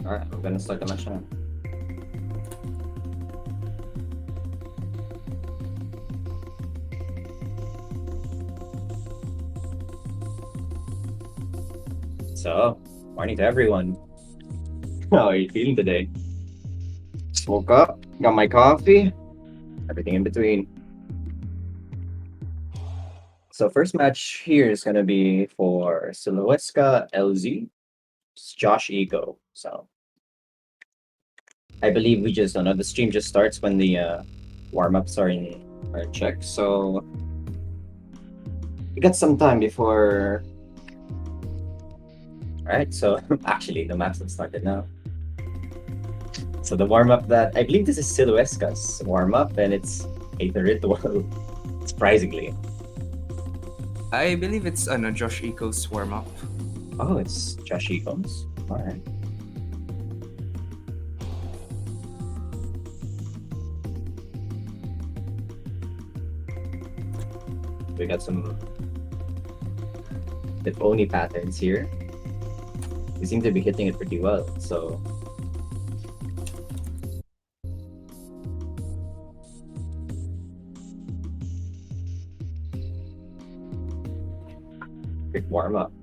Alright, I'm gonna start the match now. So, morning to everyone. How are you feeling today? Just woke up, got my coffee, everything in between. So first match here is gonna be for Silhoueska Elze. It's JoshEco. So I believe the stream just starts when the warm-ups are checked. So we got some time before. Alright, so actually the match has started now. So the warm-up that I believe this is Silhoueska's warm-up and it's a ritual, surprisingly. I believe it's JoshEco's warm-up. Oh, it's JoshEco's? Alright. We got some Tifoni patterns here. We seem to be hitting it pretty well, so quick warm up.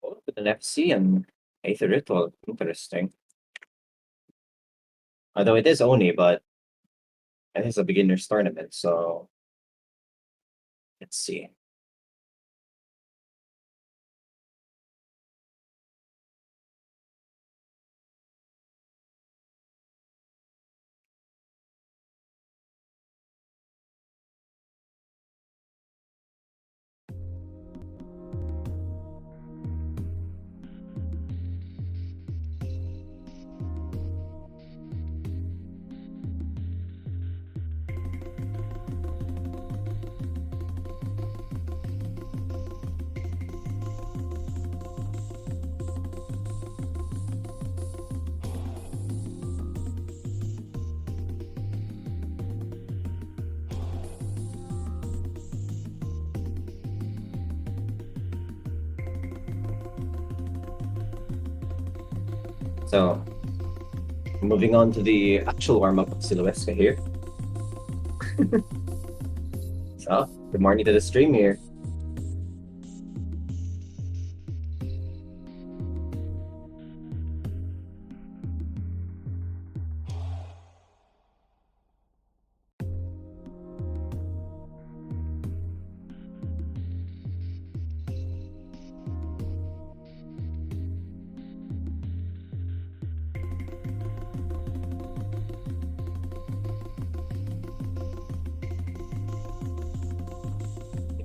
Oh, with an FC and Aether Ritual, interesting. Although it is only, but it is a beginner's tournament, so let's see. So, moving on to the actual warm-up of Silhoueska here. So, good morning to the stream here.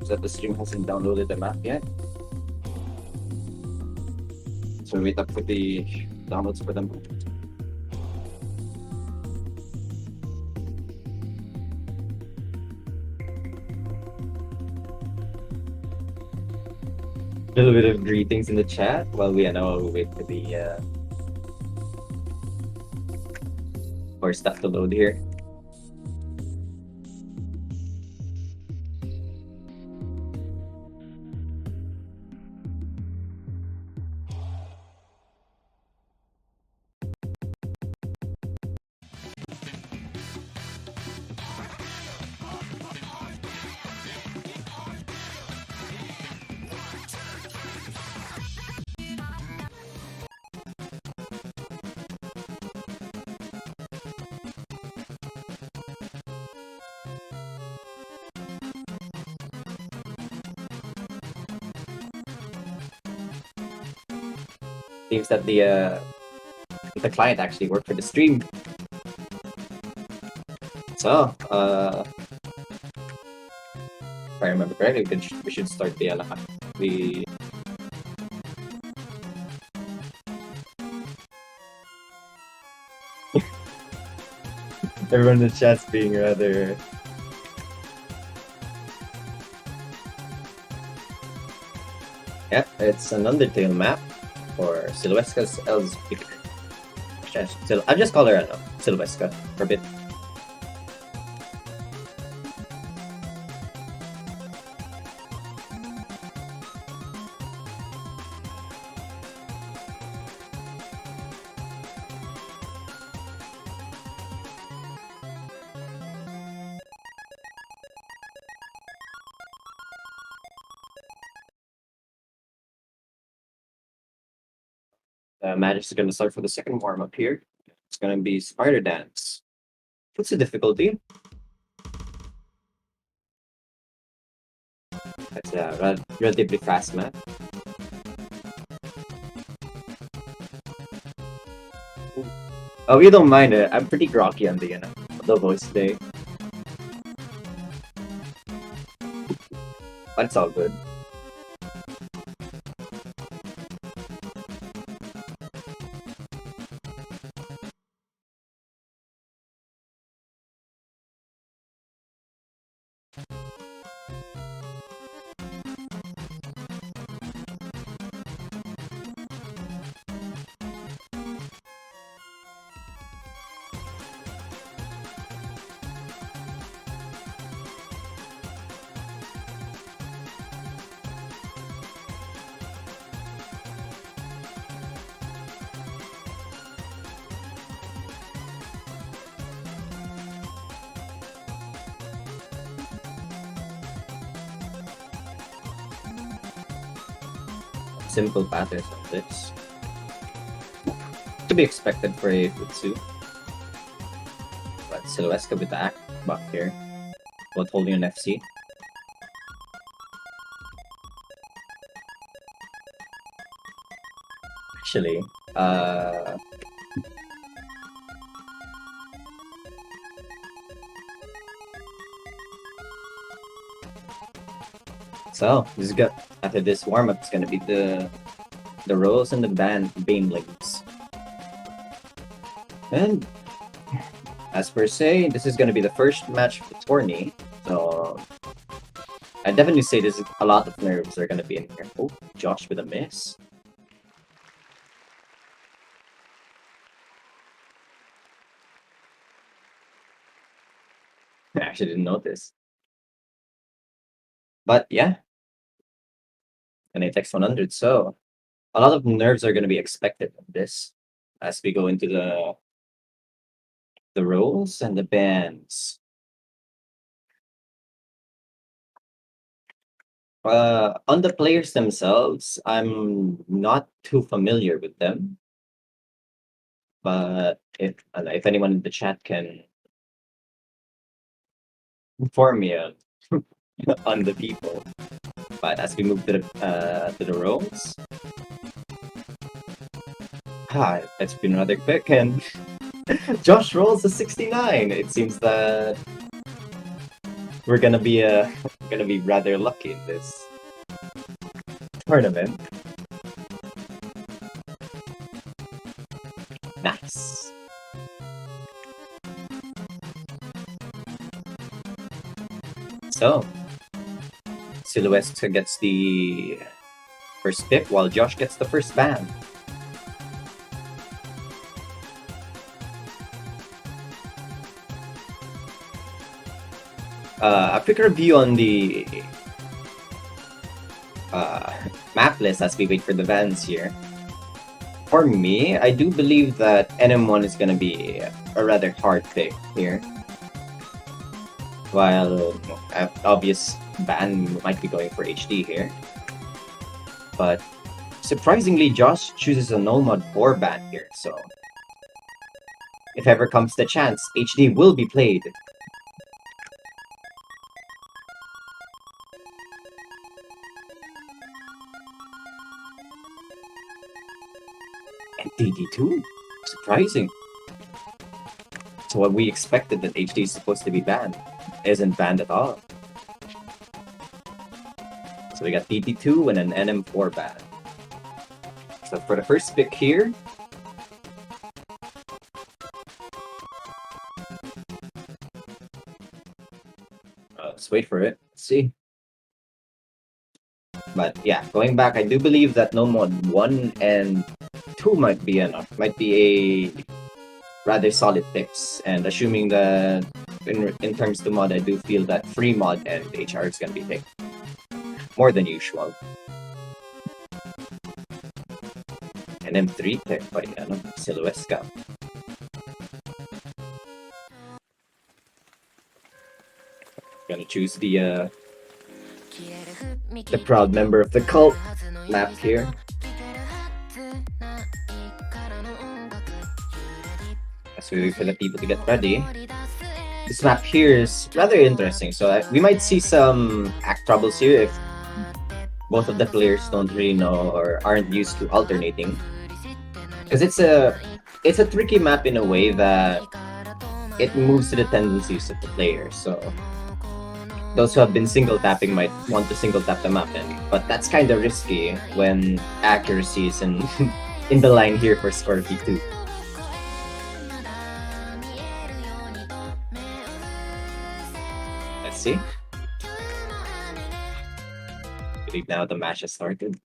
That the stream hasn't downloaded the map yet. So we wait up for the downloads for them. A little bit of greetings in the chat while we wait for the for stuff to load here. Seems that the client actually worked for the stream. So, if I remember correctly, we should start the everyone in the chat's being rather. Yep, it's an Undertale map. for Silhoueska's Elze pick. I'll just call her Silhoueska for a bit. Match is going to start for the second warm up here. It's going to be Spider Dance. What's the difficulty? That's a relatively fast map. Oh, you don't mind it. I'm pretty groggy on the voice today. But it's all good. Simple patterns of this. To be expected for a Futsu. But Silhoueska with the act buff here. Both holding an FC. Actually, so this is good. After this warm up, it's gonna be the rolls and the banelings. And as per se, this is gonna be the first match for the tourney. So I definitely say this is a lot of nerves are gonna be in here. Oh, Josh with a miss. I actually didn't notice. But yeah. And it takes 100, so a lot of nerves are going to be expected of this as we go into the rolls and the bands. On the players themselves, I'm not too familiar with them, but if anyone in the chat can inform me on the people. But as we move to the rolls, it's been rather quick, and Josh rolls a 69. It seems that we're gonna be rather lucky in this tournament. Nice. So Silhoueska gets the first pick while Josh gets the first ban. A quick review on the map list as we wait for the bans here. For me, I do believe that NM1 is going to be a rather hard pick here. While obvious ban might be going for HD here. But surprisingly, Josh chooses a Nomad 4 ban here, so if ever comes the chance, HD will be played. And DD2? Surprising. So what we expected that HD is supposed to be banned isn't banned at all. So we got DD2 and an NM4 ban. So for the first pick here, let's wait for it. Let's see. But yeah, going back, I do believe that Nomad 1 and RO22 might be a rather solid picks, and assuming that in terms to mod, I do feel that free mod and HR is gonna be picked more than usual. An M3 pick by Silhoueska. Gonna choose the proud member of the cult map here. As we wait for the people to get ready. This map here is rather interesting, so we might see some act troubles here if both of the players don't really know or aren't used to alternating. Because it's a tricky map in a way that it moves to the tendencies of the player. So those who have been single tapping might want to single tap the map, but that's kind of risky when accuracy is in in the line here for Scorpy 2. Let's see. I believe now the match has started.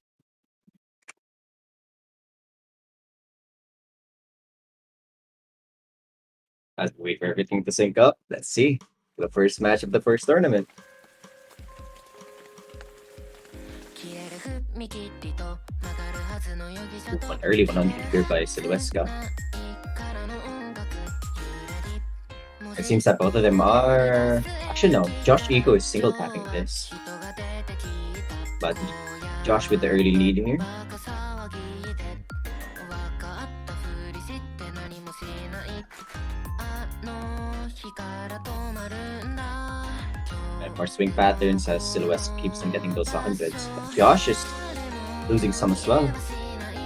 As we wait for everything to sync up, let's see the first match of the first tournament. An early 100 here by Silhoueska. It seems that both of them are... Actually, no. JoshEco is single tapping this. But Josh with the early lead here. And more swing patterns as Silhoueska keeps on getting those 100s. But Josh is losing some as well.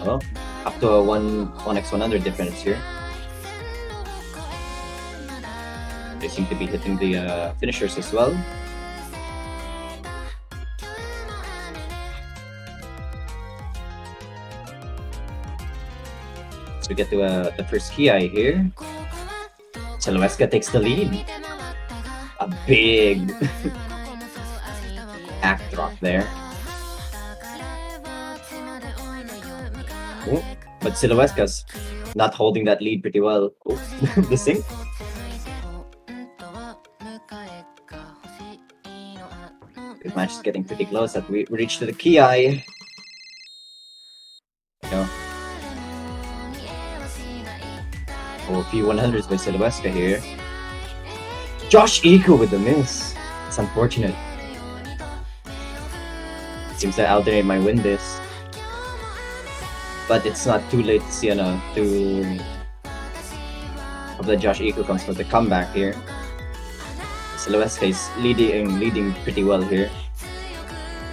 Oh, up to a 1x100 difference here. They seem to be hitting the finishers as well. So we get to the first key eye here. Silhoueska takes the lead. A big act drop there. Oh, but Silhoueska's not holding that lead pretty well. Oh, the sync. This match is getting pretty close as we reach to the key eye. Oh, a few 100s by Silhoueska here. JoshEco with the miss. It's unfortunate. Seems that alternate might win this. But it's not too late to see hope that JoshEco comes for the comeback here. Silhoueska is leading pretty well here.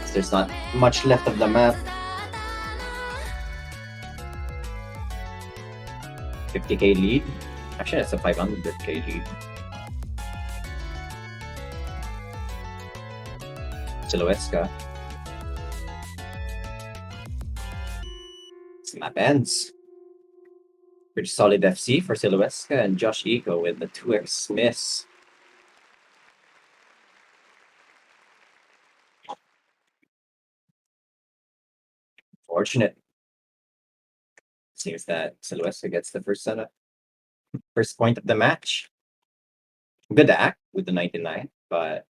So there's not much left of the map. 50k lead. Actually, that's a 500k lead. Silhoueska. This map ends. Pretty solid FC for Silhoueska and JoshEco with the 2x miss. Fortunate. Seems that Silhoueska gets the first point of the match. Good act with the 99, but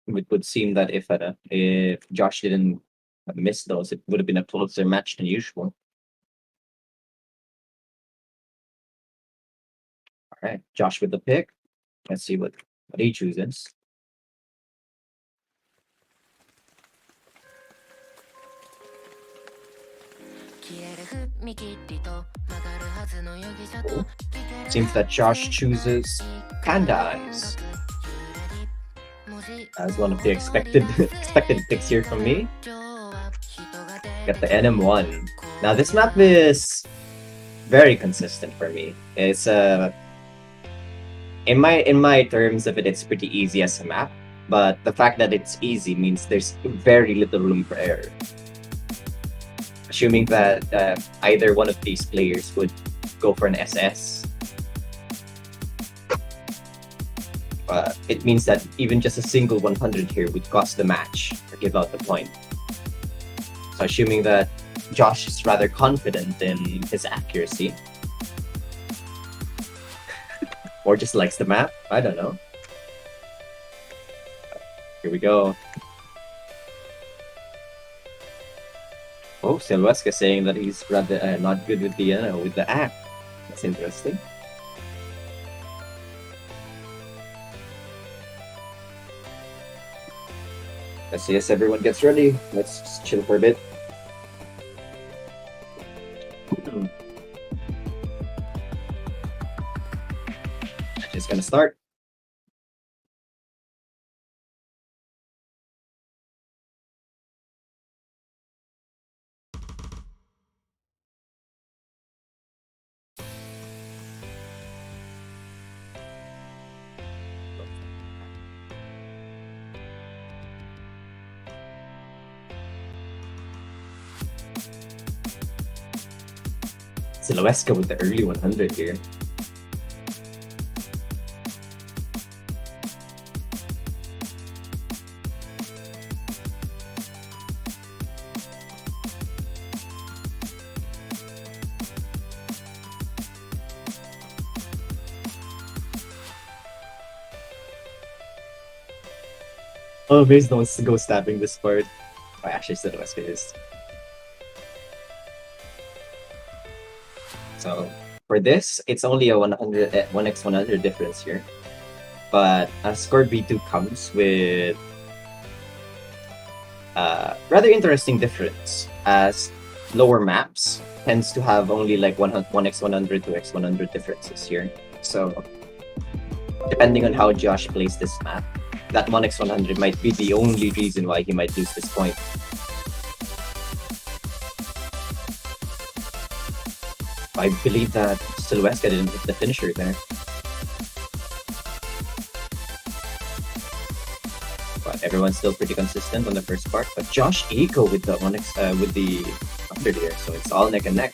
it would seem that if Josh didn't miss those, it would have been a closer match than usual. All right, Josh with the pick. Let's see what he chooses. Oh. Seems that Josh chooses Panda Eyes as one of the expected picks here from me. Got the NM1. Now this map is very consistent for me. It's in my terms of it, it's pretty easy as a map. But the fact that it's easy means there's very little room for error. Assuming that either one of these players would go for an SS, it means that even just a single 100 here would cost the match or give out the point. So assuming that Josh is rather confident in his accuracy. Or just likes the map. I don't know. Here we go. Oh, Silhoueska saying that he's rather not good with the act. That's interesting. Let's see as everyone gets ready. Let's just chill for a bit. Just gonna start. Silhoueska with the early 100 here. Oh, Maze wants to go stabbing this part. Oh, actually, Silhoueska is. So for this, it's only a 100, 1x100 difference here. But Score B2 comes with rather interesting difference, as lower maps tends to have only like 1x100, 2x100 differences here. So depending on how Josh plays this map, that 1x100 might be the only reason why he might lose this point. I believe that Silhoueska didn't hit the finisher there. But everyone's still pretty consistent on the first part. But JoshEco with the 1x with the 100 here, so it's all neck and neck.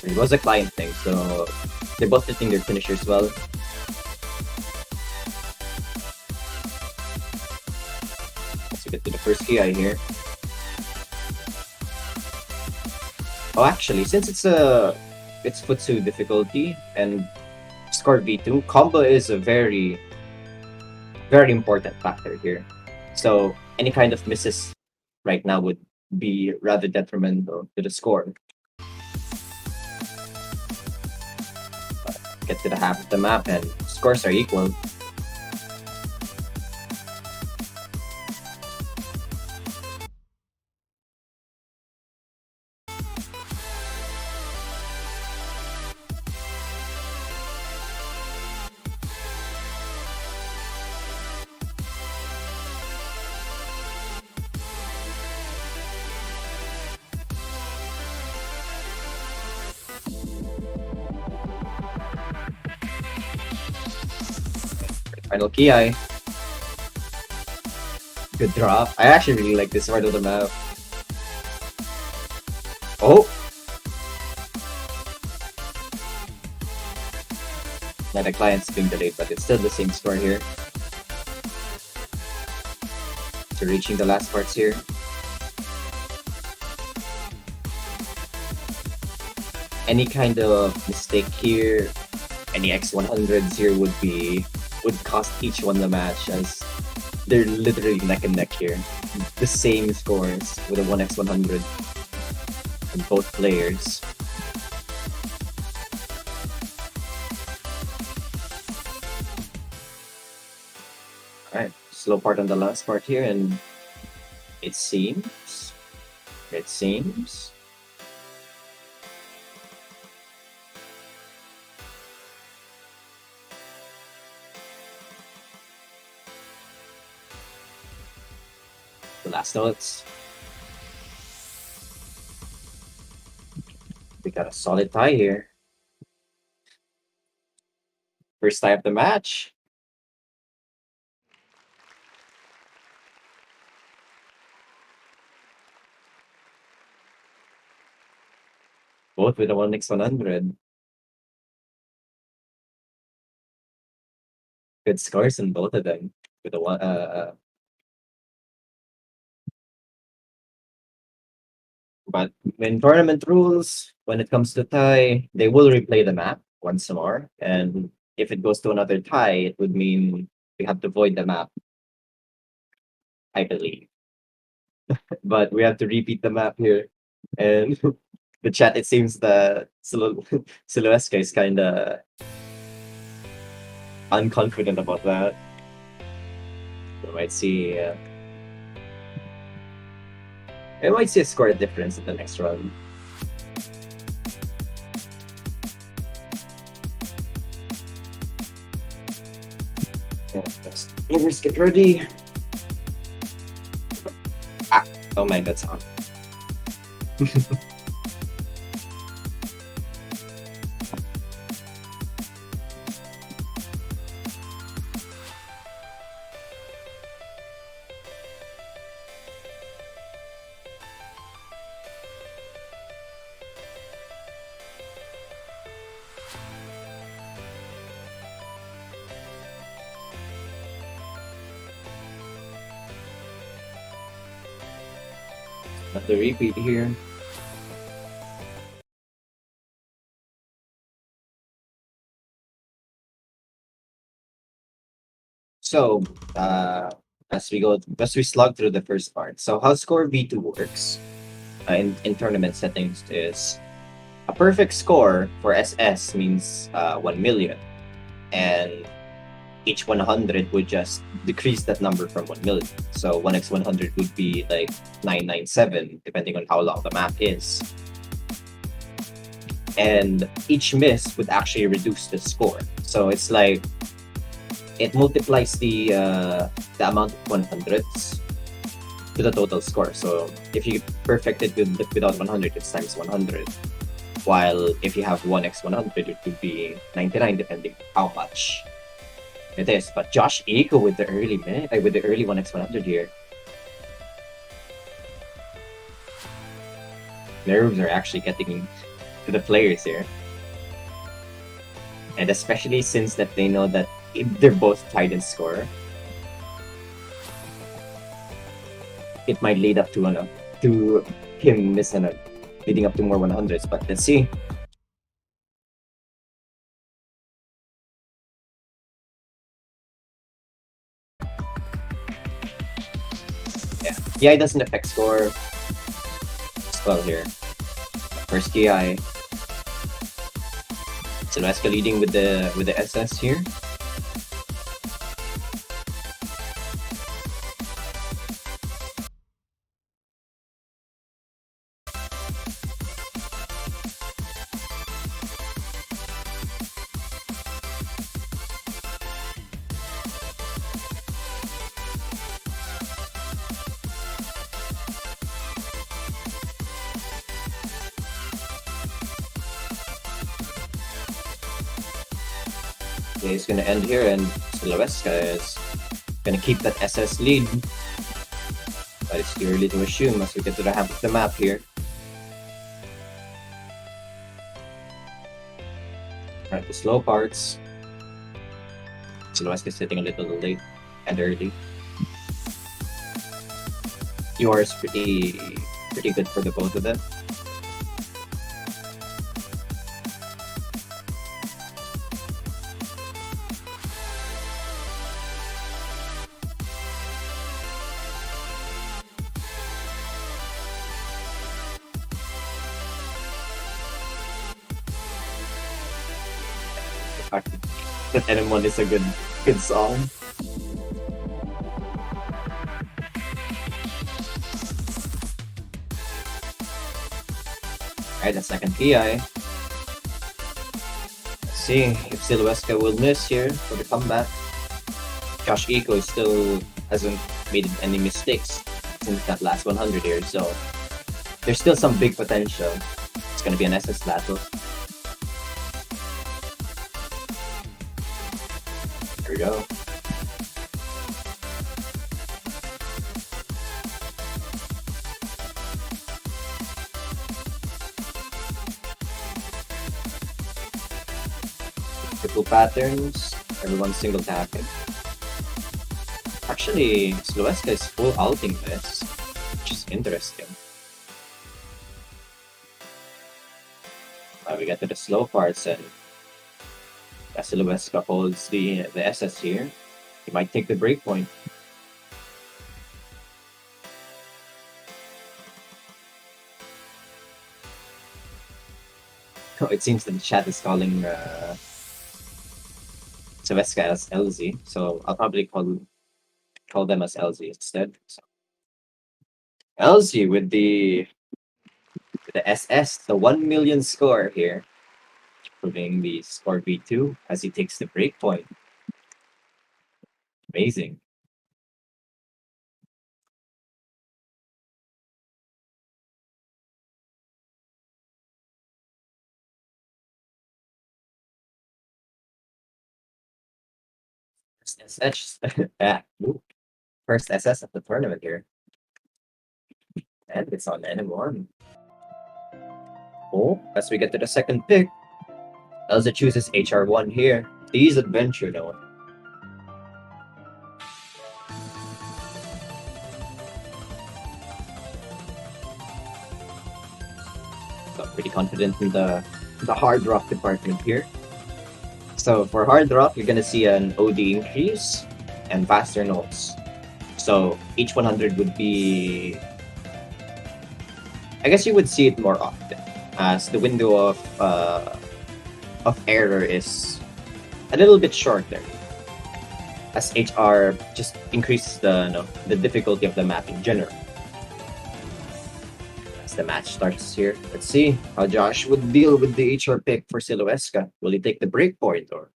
It was a client thing, so they're both hitting their finishers well. Let's get to the first KI here. Oh, actually, since it's Futsu difficulty and Score V2, combo is a very, very important factor here. So any kind of misses right now would be rather detrimental to the score. But get to the half of the map and scores are equal. Final KI. Good drop. I actually really like this part of the map. Oh! Now the client's being delayed, but it's still the same score here. So reaching the last parts here. Any kind of mistake here, any X100s here would cost each one the match, as they're literally neck and neck here. The same scores with a 1x100 from both players. Alright, slow part on the last part here, and it seems the last notes. We got a solid tie here. First tie of the match. Both with a 1x100. Good scores in both of them. With the one, but in tournament rules, when it comes to tie, they will replay the map once more, and if it goes to another tie, it would mean we have to void the map, I believe. But we have to repeat the map here, and the chat. It seems that Silhoueska is kind of unconfident about that. We might see. We might see a score difference in the next round. Yeah, let's get ready. Ah, oh my, that's on. Another repeat here. So, as we slog through the first part. So, how score V2 works in tournament settings is a perfect score for SS means 1 million, and each 100 would just decrease that number from 1 million. So 1x100 would be like 997, depending on how long the map is. And each miss would actually reduce the score. So it's like it multiplies the amount of 100s to the total score. So if you perfected without 100, it's times 100. While if you have 1x100, it would be 99, depending how much it is. But JoshEco with the early 1x100 here. Nerves are actually getting to the players here. And especially since that they know that if they're both tied in score, it might lead up to him missing leading up to more 100s. But let's see. Yeah, PI doesn't affect score as well here. First PI. Silhoueska leading with the SS here. He's gonna end here, and Silhoueska is gonna keep that SS lead. But it's too early to assume as we get to the half of the map here. Alright, the slow parts. Silhoueska is sitting a little late and early. Yours pretty good for the both of them. That NM1 is a good song. Alright, the second PI. Let's see if Silhoueska will miss here for the comeback. JoshEco still hasn't made any mistakes since that last 100 here, so there's still some big potential. It's gonna be an SS battle. Here we go. Triple patterns. Everyone's single tapping. Actually, Silhoueska is full outing this, which is interesting. We get to the slow parts, and as Silhoueska holds the SS here, he might take the break point. Oh, it seems that the chat is calling Silhoueska as Elze, so I'll probably call them as Elze instead. So, Elze with the SS, the 1 million score here, proving the score V2 as he takes the break point. Amazing. First SS, first SS of the tournament here. And it's on N1. Oh, as we get to the second pick, Elze chooses HR1 here. These adventure note. So pretty confident in the hard rock department here. So for hard rock, you're gonna see an OD increase and faster notes. So each 100 would be, I guess you would see it more often, as the window of error is a little bit shorter, as HR just increases the difficulty of the map in general. As the match starts here, let's see how Josh would deal with the HR pick for Silhoueska. Will he take the break point, or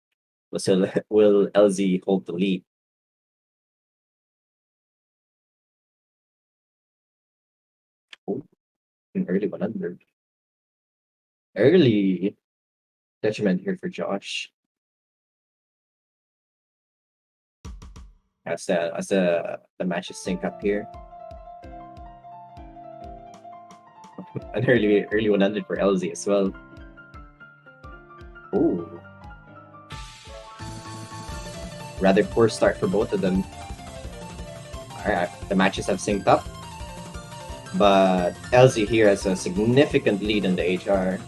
will Elze hold the lead? Oh, an early 100. Early detriment here for Josh. As the matches sync up here. An early 100 for Elze as well. Ooh. Rather poor start for both of them. Alright, the matches have synced up. But Elze here has a significant lead in the HR.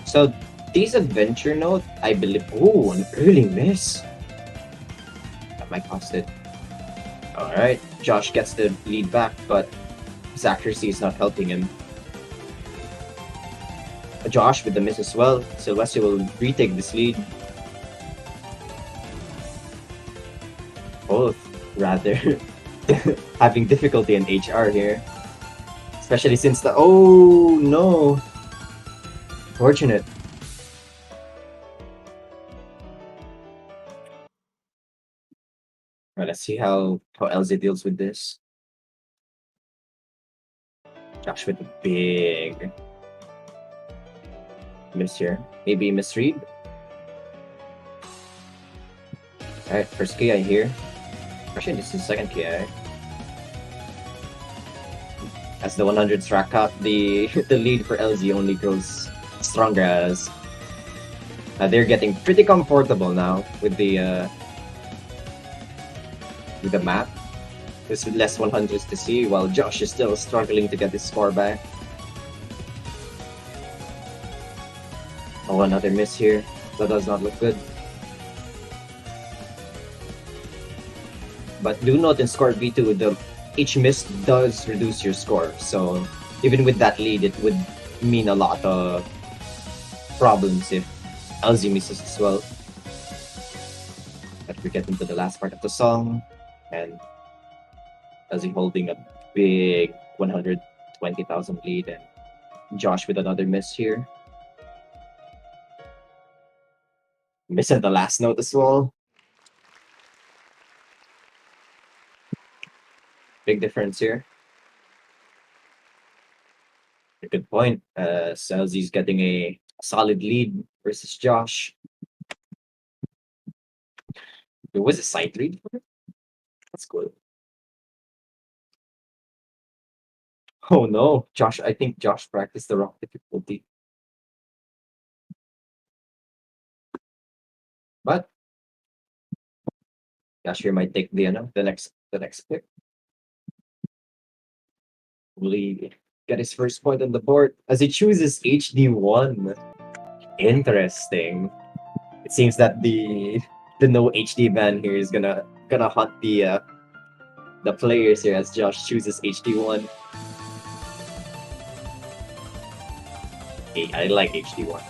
So these adventure note, I believe. Ooh, an early miss. That might cost it. Alright, Josh gets the lead back, but his accuracy is not helping him. Josh with the miss as well. Silhoueska will retake this lead. Both rather having difficulty in HR here. Especially since the oh no. Fortunate. Alright, let's see how Elze deals with this. Josh with a big miss here. Maybe misread. Alright, first KI here. Actually, this is second KI. As the 100s rack up, the lead for Elze only grows stronger as they're getting pretty comfortable now with the map. There's less 100s to see, while Josh is still struggling to get his score back. Oh, another miss here. That does not look good. But do note in score V2, each miss does reduce your score. So even with that lead, it would mean a lot of problems if Elze misses as well. But we get into the last part of the song, and Elze holding a big 120,000 lead, and Josh with another miss here. Missing the last note as well. Big difference here. A good point. Elze's getting a solid lead versus Josh. It was a side lead for him? That's cool. Oh no, Josh! I think Josh practiced the wrong difficulty. But Josh here might take the next pick. Will he get his first point on the board as he chooses HD1? Interesting. It seems that the no HD ban here is gonna hunt the players here as Josh chooses HD1. Hey, I like HD1.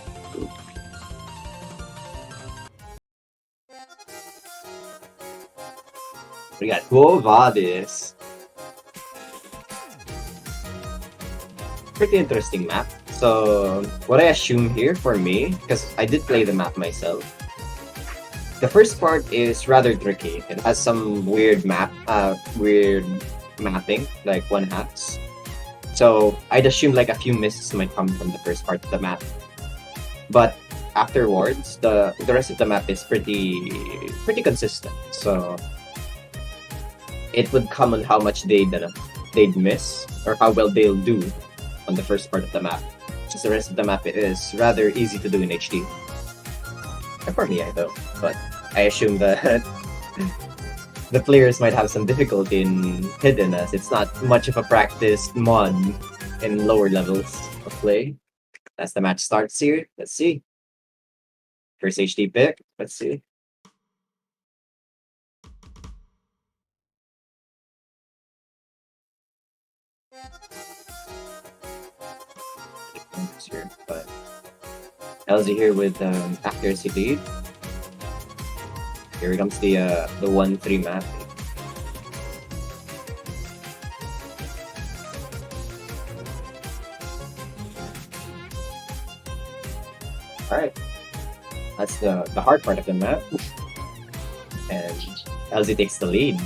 We got Guovadis. Pretty interesting map. So what I assume here for me, because I did play the map myself, the first part is rather tricky. It has some weird mapping, like one halves. So I'd assume like a few misses might come from the first part of the map. But afterwards, the rest of the map is pretty consistent. So it would come on how much they'd miss or how well they'll do on the first part of the map. Since the rest of the map is rather easy to do in HD. For me, I though, but I assume that the players might have some difficulty in Hidden as it's not much of a practiced mod in lower levels of play. As the match starts here, let's see. First HD pick, let's see. Here, but Elze here with accuracy lead. Here comes the 1-3 map. Alright. That's the hard part of the map. And Elze takes the lead.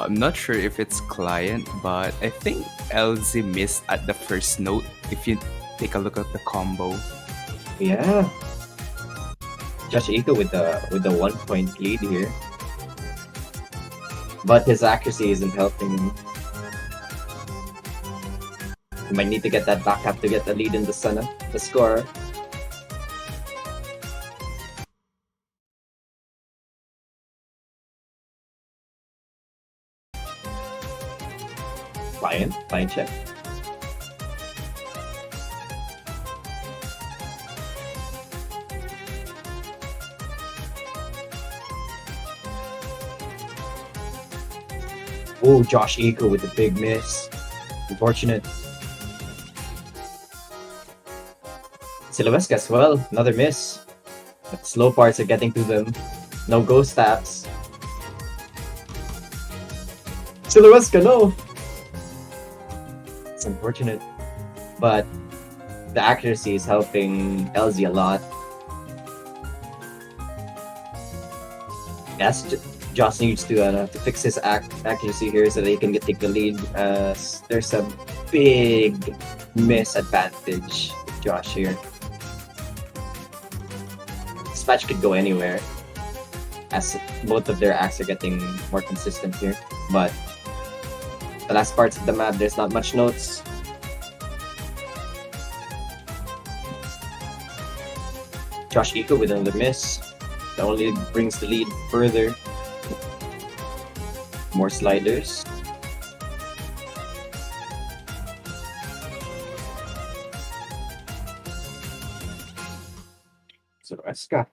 I'm not sure if it's client, but I think Elze missed at the first note if you take a look at the combo. Yeah. JoshEco with the 1 point lead here. But his accuracy isn't helping him. He might need to get that back up to get the lead in the center, the score. Client check. Oh, JoshEco with a big miss. Unfortunate. Silhoueska as well, another miss. But slow parts are getting to them. No ghost taps. Silhoueska, no! It's unfortunate. But the accuracy is helping Elze a lot. Yes, Josh needs to fix his accuracy here so that he can take the lead. There's a big misadvantage with Josh here. This match could go anywhere, as both of their acts are getting more consistent here. But the last parts of the map, there's not much notes. JoshEco with another miss. That only brings the lead further. More sliders. Silhoueska.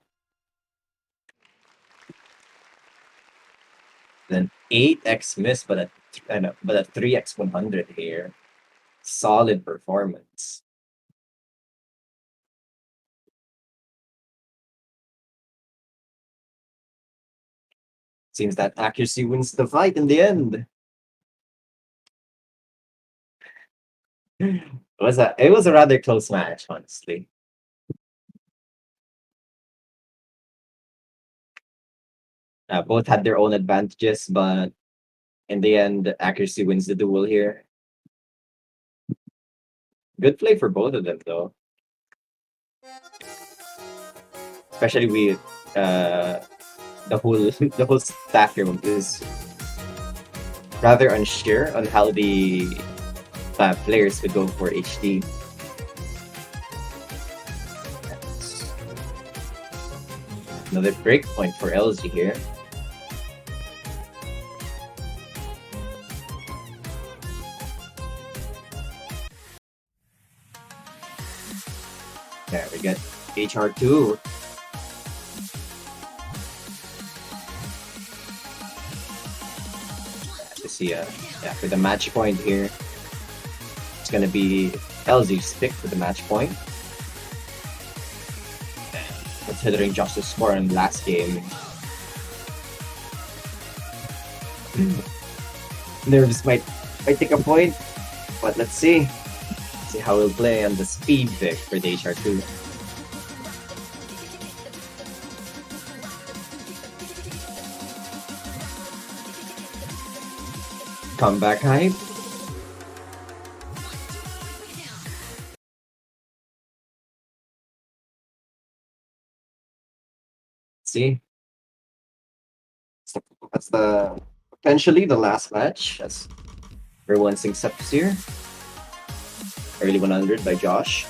Then 8x miss, but a 3x 100 here. Solid performance. Seems that accuracy wins the fight in the end. It was a rather close match, honestly. Both had their own advantages, but in the end, accuracy wins the duel here. Good play for both of them, though. Especially with the whole staff here is rather unsure on how the players would go for HD. Another break point for Elze here. There we get HR2. To see, for the match point here, it's gonna be Elze's pick for the match point. Considering Josh's score in the last game, nerves might take a point, but let's see how we'll play on the speed pick for the HR2. Comeback hype. See, that's the potentially the last match as everyone syncs up here. Early 100 by Josh.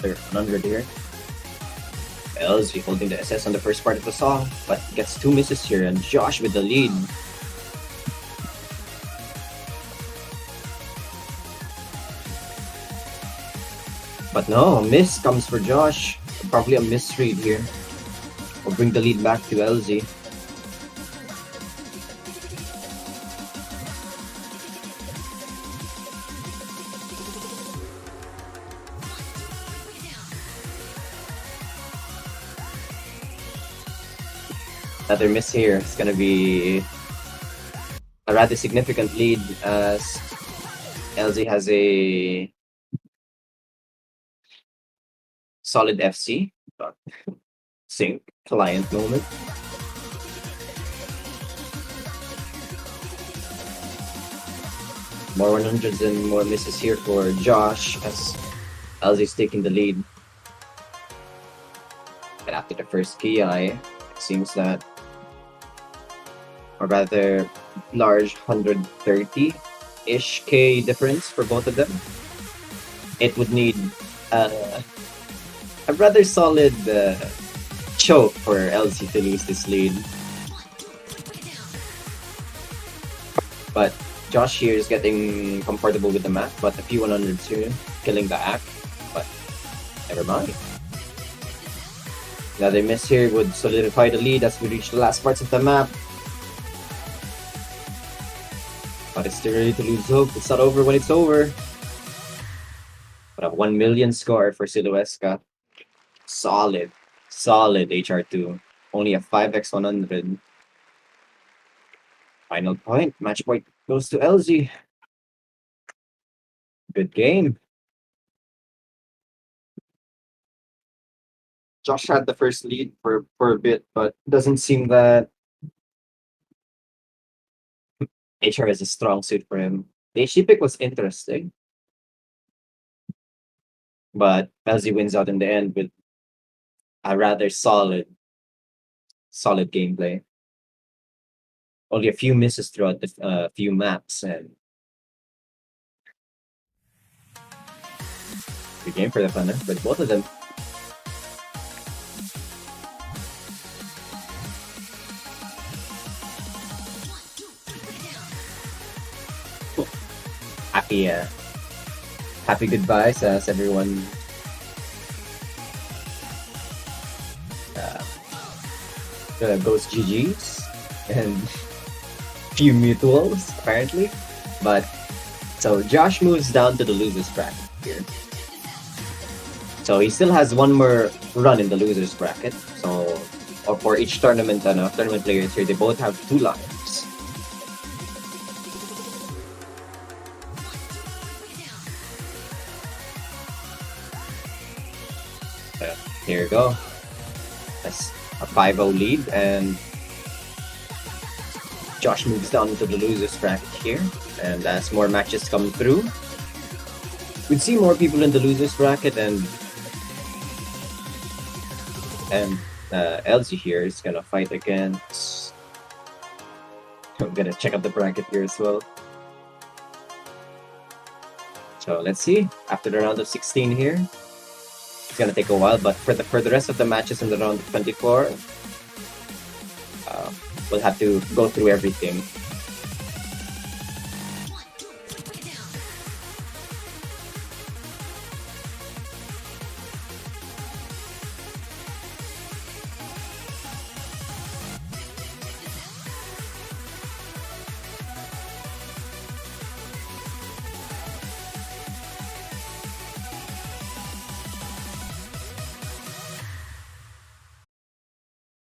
They're 100 here. Elze holding the SS on the first part of the song, but gets 2 misses here, and Josh with the lead. But no, a miss comes for Josh. Probably a misread here. Will bring the lead back to Elze. Another miss here. It's gonna be a rather significant lead as Elze has a solid FC, but sync client moment. More 100s and more misses here for Josh as Elze's taking the lead. And after the first PI, it seems that a rather large 130-ish K difference for both of them. It would need a rather solid choke for Elze to lose this lead. But Josh here is getting comfortable with the map, but a few 100s here, killing the act, but never mind. Another miss here would solidify the lead as we reach the last parts of the map. But it's still ready to lose hope. It's not over when it's over. But a 1 million score for Silhoueska. Solid HR2. Only a 5x100. Final point. Match point goes to Elze. Good game. Josh had the first lead for a bit, but doesn't seem that HR is a strong suit for him. The HD pick was interesting, but Elze wins out in the end with a rather solid gameplay. Only a few misses throughout the few maps, and good game for the Thunder, but both of them. Happy goodbyes as everyone goes GG's and few mutuals apparently. But so Josh moves down to the losers bracket here. So he still has one more run in the losers bracket. So or for each tournament tournament players here, they both have 2 lives. Here you go. That's a 5-0 lead, and Josh moves down into the losers bracket here. And as more matches come through, we'd see more people in the losers bracket, and And Elze here is gonna fight against. I'm gonna check out the bracket here as well. So let's see. After the round of 16 here, it's gonna take a while, but for the rest of the matches in the round of 24, we'll have to go through everything.